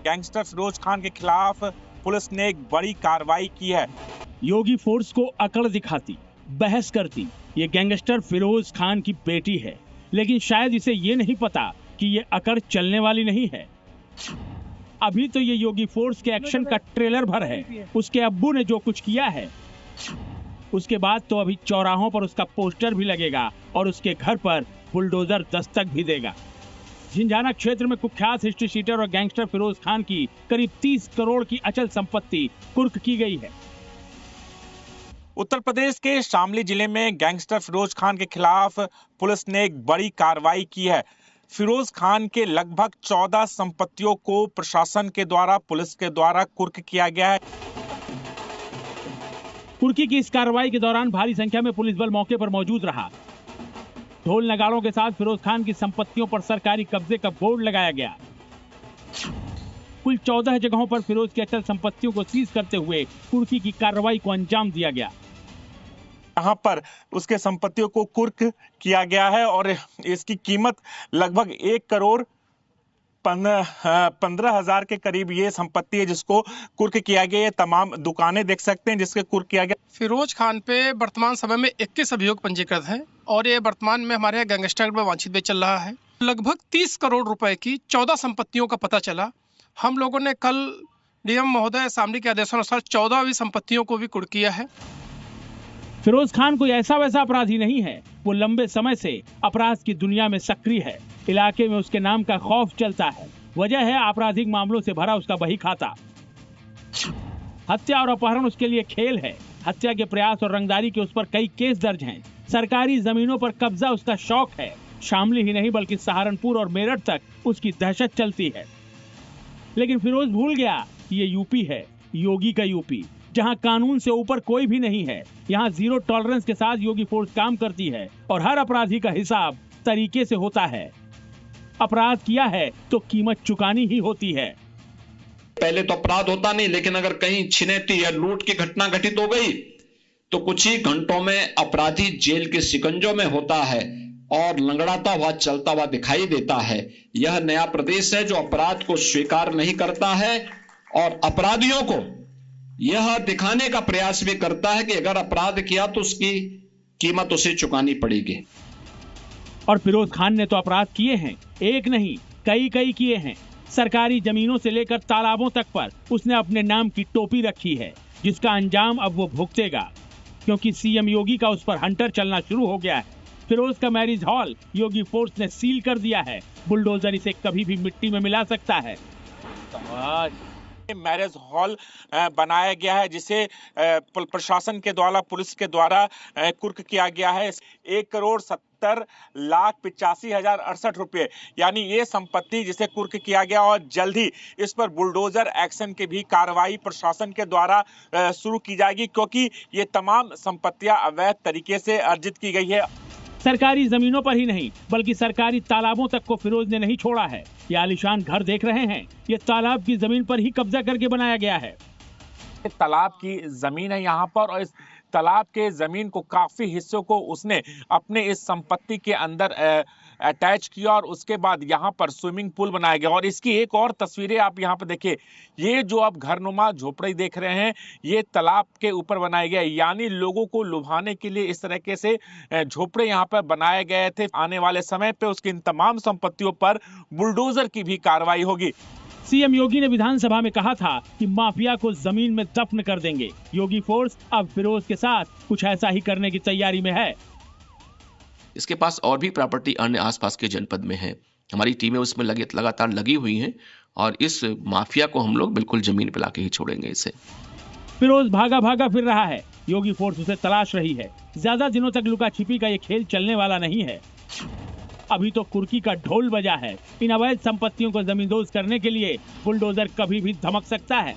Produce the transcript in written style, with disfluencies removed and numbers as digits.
Gangster Firoz Khan के खिलाफ police ने एक बड़ी कार्रवाई की है। योगी फोर्स को अकड़ दिखाती, बहस करती ये गैंगस्टर फिरोज खान की बेटी है, लेकिन शायद इसे ये नहीं पता कि ये अकड़ चलने वाली नहीं है। अभी तो ये योगी फोर्स के एक्शन का ट्रेलर भर है। उसके अब्बू ने जो कुछ किया है, उसके बाद तो अभी चौराहों पर उसका पोस्टर भी लगेगा और उसके घर पर बुलडोजर दस्तक भी देगा। झिंझाना क्षेत्र में कुख्यात हिस्ट्री शीटर और गैंगस्टर फिरोज खान की करीब 30 करोड़ की अचल संपत्ति कुर्क की गई है। उत्तर प्रदेश के शामली जिले में गैंगस्टर फिरोज खान के खिलाफ पुलिस ने एक बड़ी कार्रवाई की है। फिरोज खान के लगभग 14 संपत्तियों को प्रशासन के द्वारा पुलिस के द्वारा कुर्क किया गया है। कुर्की की इस कार्रवाई के दौरान भारी संख्या में पुलिस बल मौके पर मौजूद रहा। ढोल नगाड़ों के साथ फिरोज खान की संपत्तियों पर सरकारी कब्जे का बोर्ड लगाया गया। कुल 14 जगहों पर फिरोज की अचल संपत्तियों को सीज करते हुए कुर्की की कार्रवाई को अंजाम दिया गया। यहाँ पर उसके संपत्तियों को कुर्क किया गया है और इसकी कीमत लगभग 1,15,00,000 के करीब ये संपत्ति है जिसको कुर्क किया गया। ये तमाम दुकानें देख सकते हैं जिसके कुर्क किया गया। फिरोज खान पे वर्तमान समय में 21 अभियोग पंजीकृत हैं और ये वर्तमान में हमारे यहाँ गैंगस्टर में वांछित में चल रहा है। लगभग 30 करोड़ रुपए की 14 संपत्तियों का पता चला। हम लोगों ने कल डीएम महोदय शामली के आदेशानुसार 14वीं संपत्तियों को भी कुर्क किया है। फिरोज खान कोई ऐसा वैसा अपराधी नहीं है। वो लंबे समय से अपराध की दुनिया में सक्रिय है। इलाके में उसके नाम का खौफ चलता है। वजह है आपराधिक मामलों से भरा उसका बही खाता। हत्या और अपहरण उसके लिए खेल है। हत्या के प्रयास और रंगदारी के उस पर कई केस दर्ज हैं। सरकारी जमीनों पर कब्जा उसका शौक है। शामली ही नहीं बल्कि सहारनपुर और मेरठ तक उसकी दहशत चलती है। लेकिन फिरोज भूल गया ये यूपी है, योगी का यूपी, जहां कानून से ऊपर कोई भी नहीं है। यहां जीरो टॉलरेंस के साथ योगी फोर्स काम करती है और हर अपराधी का हिसाब तरीके से होता है। अपराध किया है तो कीमत चुकानी ही होती है। पहले तो अपराध होता नहीं, लेकिन अगर कहीं छिनैती या लूट की घटना घटित हो गई तो कुछ ही घंटों में अपराधी जेल के शिकंजों में होता है और लंगड़ाता हुआ चलता हुआ दिखाई देता है। यह नया प्रदेश है जो अपराध को स्वीकार नहीं करता है और अपराधियों को यह दिखाने का प्रयास भी करता है कि अगर अपराध किया तो उसकी कीमत उसे चुकानी पड़ेगी। और फिरोज खान ने तो अपराध किए हैं, एक नहीं कई किए हैं। सरकारी जमीनों से लेकर तालाबों तक पर उसने अपने नाम की टोपी रखी है, जिसका अंजाम अब वो भुगतेगा, क्योंकि सीएम योगी का उस पर हंटर चलना शुरू हो गया है। फिरोज का मैरिज हॉल योगी फोर्स ने सील कर दिया है। बुलडोजर इसे कभी भी मिट्टी में मिला सकता है। मैरिज हॉल बनाया गया है जिसे प्रशासन के द्वारा पुलिस के द्वारा कुर्क किया गया है। 1,70,85,068 रुपये यानी ये संपत्ति जिसे कुर्क किया गया और जल्द ही इस पर बुलडोजर एक्शन की भी कार्रवाई प्रशासन के द्वारा शुरू की जाएगी, क्योंकि ये तमाम संपत्तियां अवैध तरीके से अर्जित की गई है। सरकारी जमीनों पर ही नहीं बल्कि सरकारी तालाबों तक को फिरोज ने नहीं छोड़ा है। ये आलीशान घर देख रहे हैं, ये तालाब की जमीन पर ही कब्जा करके बनाया गया है। तालाब की जमीन है यहाँ पर और इस तालाब के जमीन को काफी हिस्सों को उसने अपने इस संपत्ति के अंदर अटैच किया और उसके बाद यहाँ पर स्विमिंग पूल बनाया गया। और इसकी एक और तस्वीरें आप यहाँ पर देखिए, ये जो आप घरनुमा झोपड़ी देख रहे हैं ये तालाब के ऊपर बनाए गए, यानी लोगों को लुभाने के लिए इस तरीके से झोपड़े यहाँ पर बनाए गए थे। आने वाले समय पे उसकी इन तमाम संपत्तियों पर बुलडोजर की भी कार्रवाई होगी। सीएम योगी ने विधानसभा में कहा था कि माफिया को जमीन में दफन कर देंगे। योगी फोर्स अब फिरोज के साथ कुछ ऐसा ही करने की तैयारी में है। इसके पास और भी प्रॉपर्टी अन्य आसपास के जनपद में है। हमारी टीमें उसमें लगातार लगी हुई हैं और इस माफिया को हम लोग बिल्कुल जमीन पे लाके ही छोड़ेंगे। इसे फिरोज भागा फिर रहा है। योगी फोर्स उसे तलाश रही है। ज्यादा दिनों तक लुका छिपी का ये खेल चलने वाला नहीं है। अभी तो कुर्की का ढोल बजा है। इन अवैध संपत्तियों को जमींदोज करने के लिए बुलडोजर कभी भी धमक सकता है।